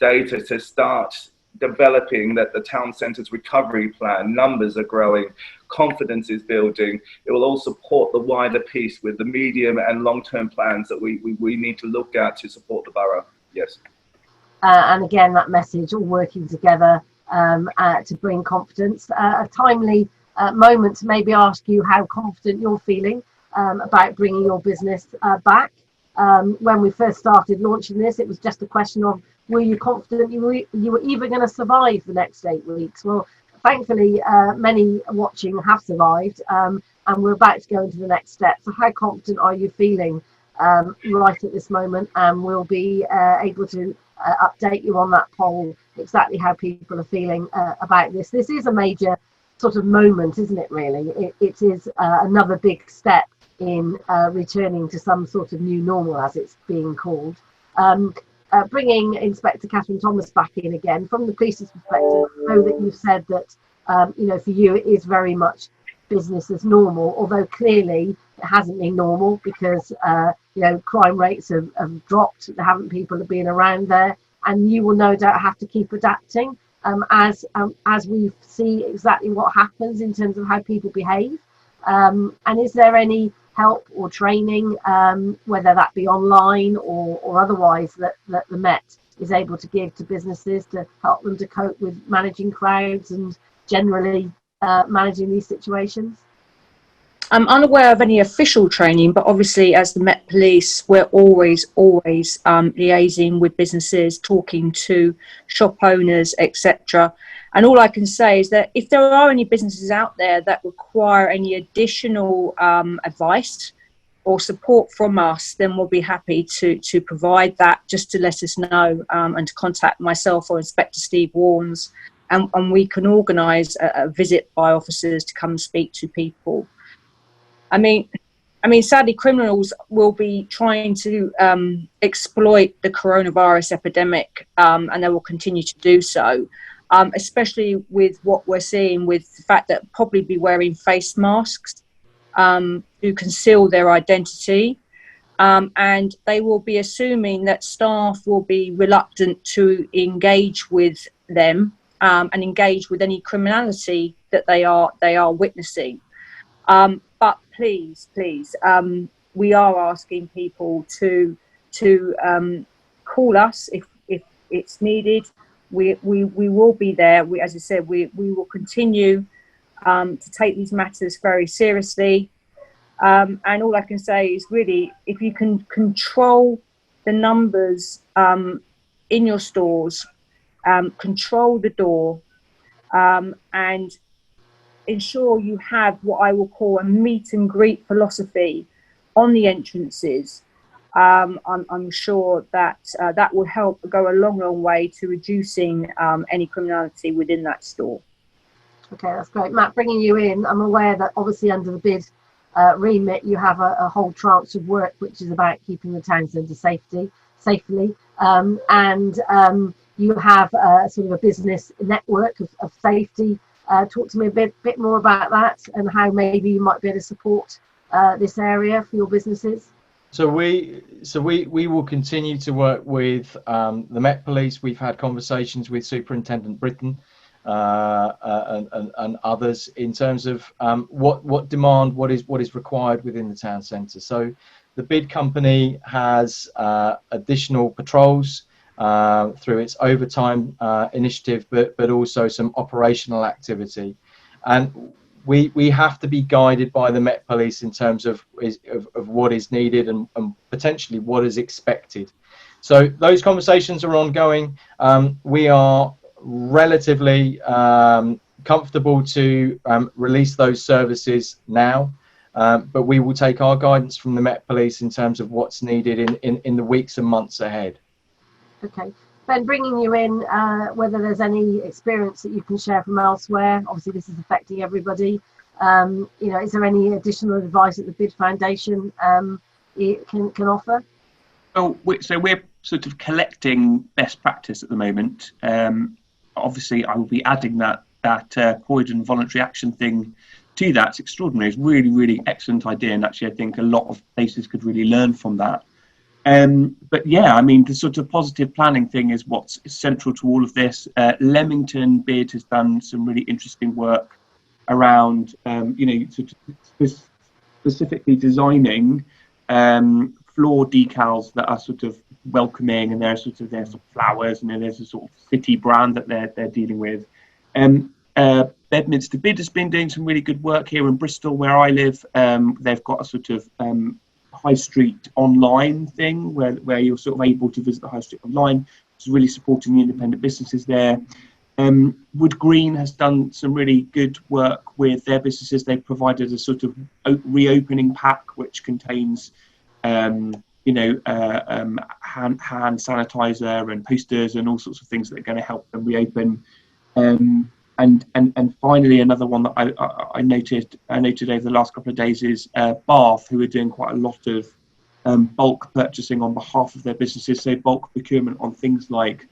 data to start developing that the town centre's recovery plan. Numbers are growing, confidence is building. It will all support the wider piece with the medium and long-term plans that we need to look at to support the borough. Yes. And again, that message, all working together to bring confidence. A timely moment to maybe ask you how confident you're feeling about bringing your business back. When we first started launching this, it was just a question of, were you confident you were even going to survive the next 8 weeks? Well, thankfully, many watching have survived, and we're about to go into the next step. So how confident are you feeling right at this moment? And we'll be able to update you on that poll, exactly how people are feeling about this. This is a major sort of moment, isn't it, really? It is another big step in returning to some sort of new normal, as it's being called. Bringing Inspector Catherine Thomas back in again, from the police's perspective, I know that you've said that, for you it is very much business as normal, although clearly it hasn't been normal because, crime rates have dropped, people have been around there, and you will no doubt have to keep adapting as we see exactly what happens in terms of how people behave. And is there any help or training, whether that be online or otherwise, that the Met is able to give to businesses to help them to cope with managing crowds and generally managing these situations? I'm unaware of any official training, but obviously as the Met Police, we're always liaising with businesses, talking to shop owners, etc. And all I can say is that if there are any businesses out there that require any additional advice or support from us, then we'll be happy to provide that, just to let us know, and to contact myself or Inspector Steve Warnes, and we can organise a visit by officers to come and speak to people. I mean, sadly, criminals will be trying to exploit the coronavirus epidemic, and they will continue to do so. Especially with what we're seeing with the fact that probably be wearing face masks to conceal their identity, and they will be assuming that staff will be reluctant to engage with them and engage with any criminality that they are witnessing. But please, we are asking people to call us if it's needed. We will be there. As I said, we will continue to take these matters very seriously. And all I can say is, really, if you can control the numbers in your stores, control the door, and ensure you have what I will call a meet and greet philosophy on the entrances, I'm sure that that will help go a long way to reducing any criminality within that store. Okay, that's great. Matt, bringing you in, I'm aware that obviously under the bid remit, you have a whole tranche of work which is about keeping the town centre safely, and you have sort of a business network of safety. Talk to me a bit more about that and how maybe you might be able to support this area for your businesses. So we will continue to work with the Met Police. We've had conversations with Superintendent Britton and others in terms of what demand, what is required within the town centre. So the bid company has additional patrols through its overtime initiative, but also some operational activity, and we have to be guided by the Met Police in terms of what is needed and potentially what is expected. So those conversations are ongoing. We are relatively comfortable to release those services now, but we will take our guidance from the Met Police in terms of what's needed in the weeks and months ahead. Okay. Ben, bringing you in, whether there's any experience that you can share from elsewhere. Obviously, this is affecting everybody. Is there any additional advice that the Bid Foundation can offer? Well, so we're sort of collecting best practice at the moment. Obviously, I will be adding that Croydon voluntary action thing to that. It's extraordinary. It's really, really excellent idea, and actually, I think a lot of places could really learn from that. But yeah, I mean, the sort of positive planning thing is what's central to all of this. Leamington Bid has done some really interesting work around, sort of specifically designing floor decals that are sort of welcoming, and there's sort of flowers, and then there's a sort of city brand that they're dealing with. Bedminster Bid has been doing some really good work here in Bristol, where I live. They've got a sort of high street online thing where you're sort of able to visit the high street online, which is really supporting the independent businesses there. Wood Green has done some really good work with their businesses. They've provided a sort of reopening pack which contains hand sanitizer and posters and all sorts of things that are going to help them reopen. And finally, another one that I noted over the last couple of days is Bath, who are doing quite a lot of bulk purchasing on behalf of their businesses. So bulk procurement on things like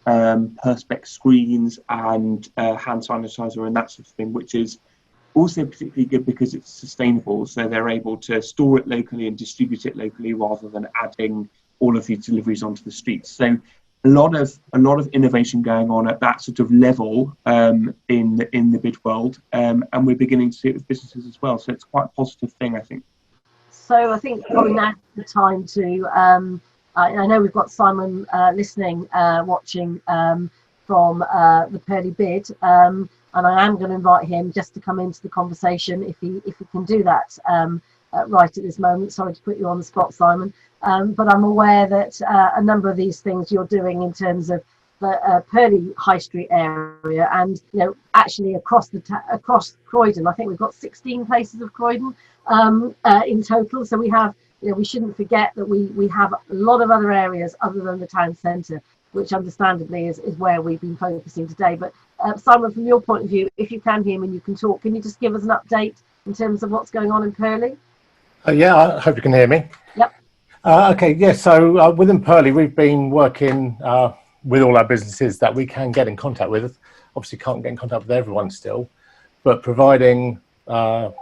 perspex screens and hand sanitizer and that sort of thing, which is also particularly good because it's sustainable. So they're able to store it locally and distribute it locally rather than adding all of these deliveries onto the streets. So a lot of innovation going on at that sort of level in the bid world, and we're beginning to see it with businesses as well. So it's quite a positive thing, I think. So I think probably now's the time to. I know we've got Simon listening, watching from the Purley Bid, and I am going to invite him just to come into the conversation if he can do that right at this moment. Sorry to put you on the spot, Simon. But I'm aware that a number of these things you're doing in terms of the Purley High Street area, and actually across Croydon. I think we've got 16 places of Croydon in total. So we have, we shouldn't forget that we have a lot of other areas other than the town centre, which understandably is where we've been focusing today. But Simon, from your point of view, if you can hear me and you can talk, can you just give us an update in terms of what's going on in Purley? Yeah, I hope you can hear me. Yep. Okay, yes, so within Purley, we've been working with all our businesses that we can get in contact with. Obviously can't get in contact with everyone still, but providing hand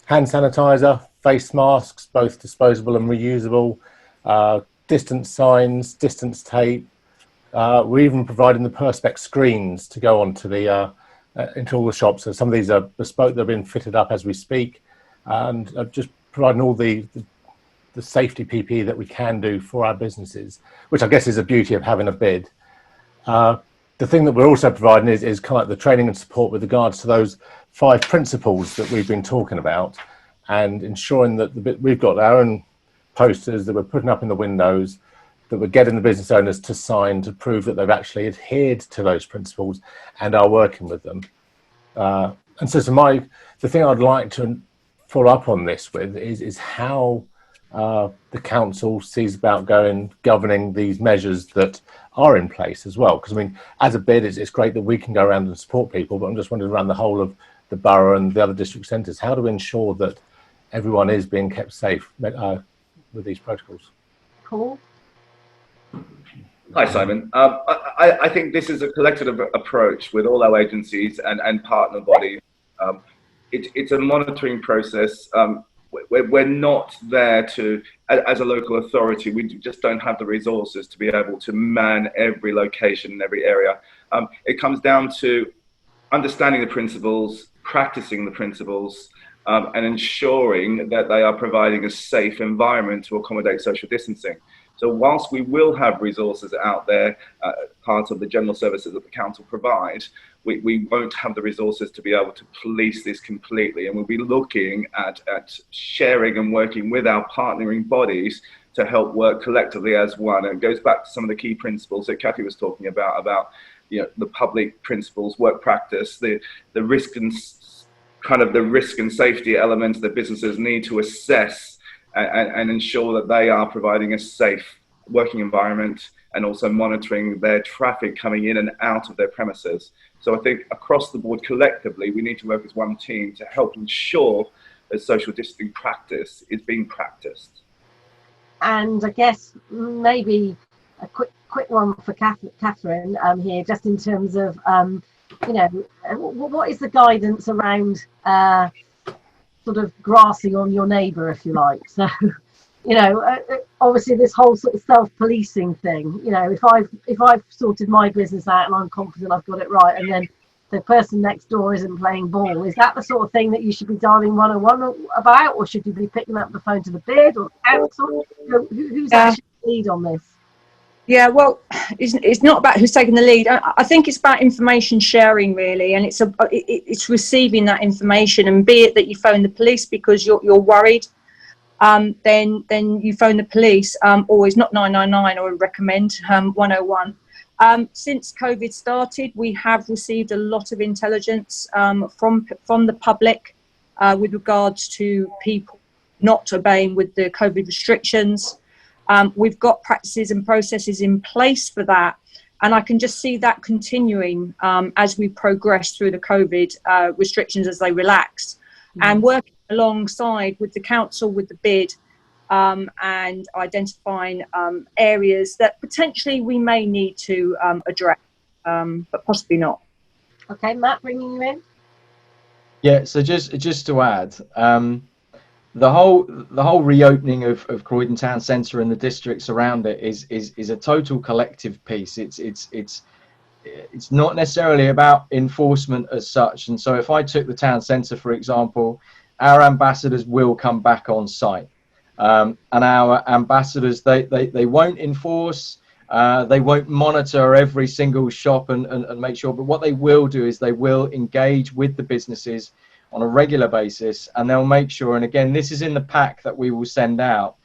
sanitizer, face masks, both disposable and reusable, distance signs, distance tape. We're even providing the perspex screens to go onto the into all the shops. So some of these are bespoke, they've been fitted up as we speak, and just providing all the safety PPE that we can do for our businesses, which I guess is the beauty of having a bid. The thing that we're also providing is kind of like the training and support with regards to those 5 principles that we've been talking about, and ensuring that we've got our own posters that we're putting up in the windows, that we're getting the business owners to sign to prove that they've actually adhered to those principles and are working with them. And so the thing I'd like to follow up on this with is how the council sees about governing these measures that are in place as well. Because I mean, as a bid, it's great that we can go around and support people, but I'm just wondering around the whole of the borough and the other district centres, how do we ensure that everyone is being kept safe with these protocols? Paul? Hi, Simon. I think this is a collective approach with all our agencies and partner bodies. It's a monitoring process. We're not there to, as a local authority, we just don't have the resources to be able to man every location in every area. It comes down to understanding the principles, practicing the principles, and ensuring that they are providing a safe environment to accommodate social distancing. So whilst we will have resources out there, part of the general services that the council provides, we won't have the resources to be able to police this completely. And we'll be looking at sharing and working with our partnering bodies to help work collectively as one. And it goes back to some of the key principles that Kathy was talking about the public principles, work practice, the risk and kind of the risk and safety elements that businesses need to assess and ensure that they are providing a safe working environment and also monitoring their traffic coming in and out of their premises. So I think across the board collectively, we need to work as one team to help ensure that social distancing practice is being practiced. And I guess maybe a quick one for Catherine here, just in terms of, what is the guidance around sort of grassing on your neighbour, if you like? So, obviously this whole sort of self-policing thing, if I've sorted my business out and I'm confident I've got it right, and then the person next door isn't playing ball, is that the sort of thing that you should be dialing 101 about, or should you be picking up the phone to the bid or the council? Who's actually the lead on this? Yeah, well, it's not about who's taking the lead. I think it's about information sharing, really, and it's receiving that information. And be it that you phone the police because you're worried, then you phone the police. Always not 999, or recommend 101. Since COVID started, we have received a lot of intelligence from the public with regards to people not obeying with the COVID restrictions. We've got practices and processes in place for that, and I can just see that continuing as we progress through the COVID restrictions as they relax, and working alongside with the council, with the bid, and identifying areas that potentially we may need to address, but possibly not. Okay, Matt, bringing you in. Yeah, so just to add, the whole reopening of Croydon town centre and the districts around it is a total collective piece. It's not necessarily about enforcement as such. And so if I took the town centre, for example, our ambassadors will come back on site, and our ambassadors they won't enforce, they won't monitor every single shop and make sure, but what they will do is they will engage with the businesses on a regular basis, and they'll make sure, and again, this is in the pack that we will send out,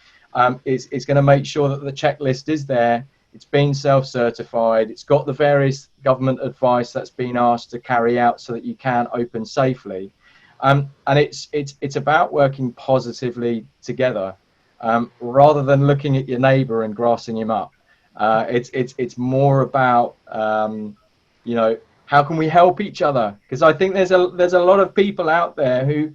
it's going to make sure that the checklist is there, it's been self-certified, it's got the various government advice that's been asked to carry out so that you can open safely, and it's about working positively together, rather than looking at your neighbour and grassing him up. It's more about how can we help each other? Because I think there's a lot of people out there who,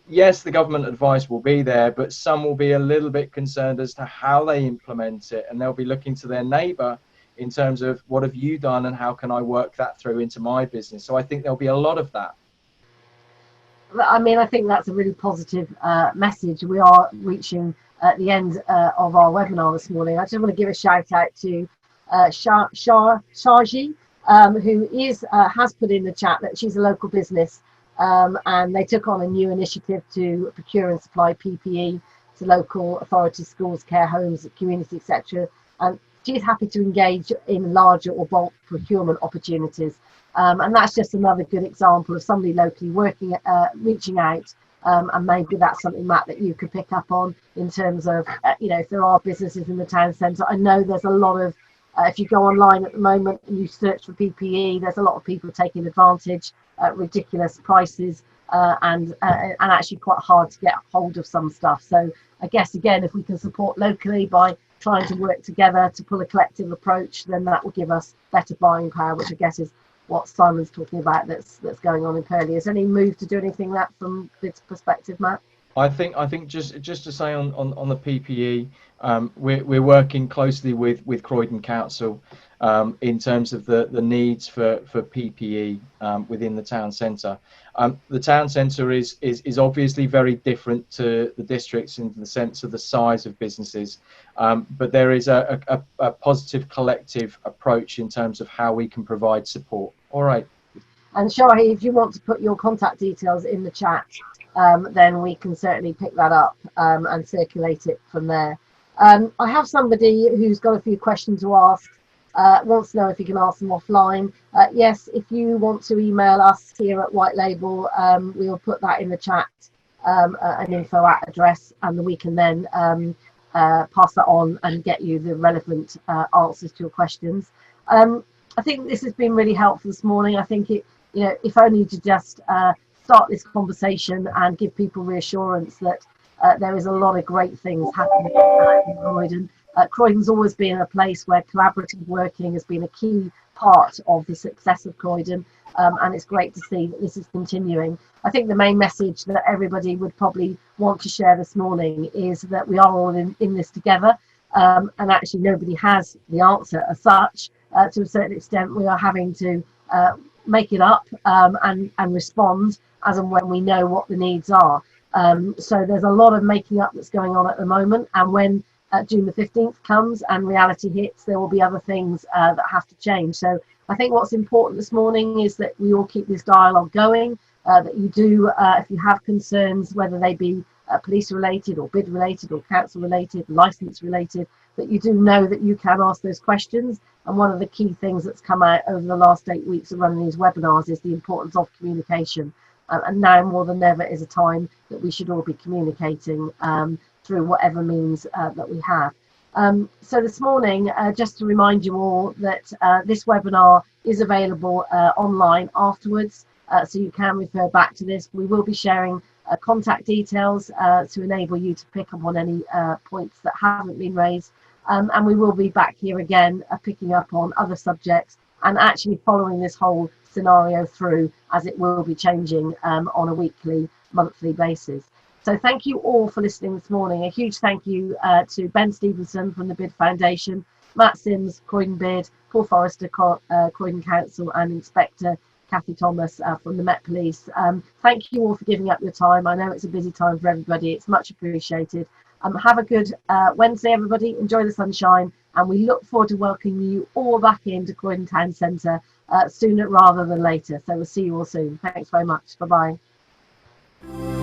yes, the government advice will be there, but some will be a little bit concerned as to how they implement it, and they'll be looking to their neighbour in terms of what have you done and how can I work that through into my business. So I think there'll be a lot of that. I mean, I think that's a really positive message. We are reaching the end of our webinar this morning. I just want to give a shout out to Shaji, who has put in the chat that she's a local business, and they took on a new initiative to procure and supply PPE to local authorities, schools, care homes, community, etc. And she's happy to engage in larger or bulk procurement opportunities. And that's just another good example of somebody locally working, reaching out, and maybe that's something, Matt, that you could pick up on in terms of, if there are businesses in the town centre. I know there's a lot of, if you go online at the moment and you search for PPE, there's a lot of people taking advantage at ridiculous prices, and actually quite hard to get hold of some stuff. So I guess, again, if we can support locally by trying to work together to pull a collective approach, then that will give us better buying power, which I guess is what Simon's talking about that's going on in Purley. Is there any move to do anything that from this perspective, Matt? I think just to say on the PPE, we're working closely with Croydon Council in terms of the needs for PPE within the town centre. The town centre is obviously very different to the districts in the sense of the size of businesses, but there is a positive collective approach in terms of how we can provide support. All right. And Shahi, if you want to put your contact details in the chat, then we can certainly pick that up and circulate it from there. I have somebody who's got a few questions to ask, wants to know if you can ask them offline. Yes, if you want to email us here at White Label, we'll put that in the chat, an info address, and we can then pass that on and get you the relevant answers to your questions. I think this has been really helpful this morning. I think it, you know, if only to just start this conversation and give people reassurance that there is a lot of great things happening in Croydon. Croydon's always been a place where collaborative working has been a key part of the success of Croydon, and it's great to see that this is continuing. I think the main message that everybody would probably want to share this morning is that we are all in this together, and actually nobody has the answer as such. To a certain extent, we are having to make it up and respond as and when we know what the needs are. So there's a lot of making up that's going on at the moment, and when June the 15th comes and reality hits, there will be other things that have to change. So I think what's important this morning is that we all keep this dialogue going, that you do, if you have concerns, whether they be police related or bid related or council related, license related, that you do know that you can ask those questions. And one of the key things that's come out over the last 8 weeks of running these webinars is the importance of communication. And now more than ever is a time that we should all be communicating through whatever means that we have. So this morning, just to remind you all that this webinar is available online afterwards, so you can refer back to this. We will be sharing contact details to enable you to pick up on any points that haven't been raised. And we will be back here again, picking up on other subjects and actually following this whole scenario through, as it will be changing on a weekly, monthly basis. So thank you all for listening this morning. A huge thank you to Ben Stevenson from the BID Foundation, Matt Sims, Croydon BID, Paul Forrester, Croydon Council, and Inspector Kathy Thomas from the Met Police. Thank you all for giving up your time. I know it's a busy time for everybody. It's much appreciated. Have a good Wednesday, everybody. Enjoy the sunshine, and we look forward to welcoming you all back into Croydon Town Centre sooner rather than later. So we'll see you all soon. Thanks very much. Bye-bye.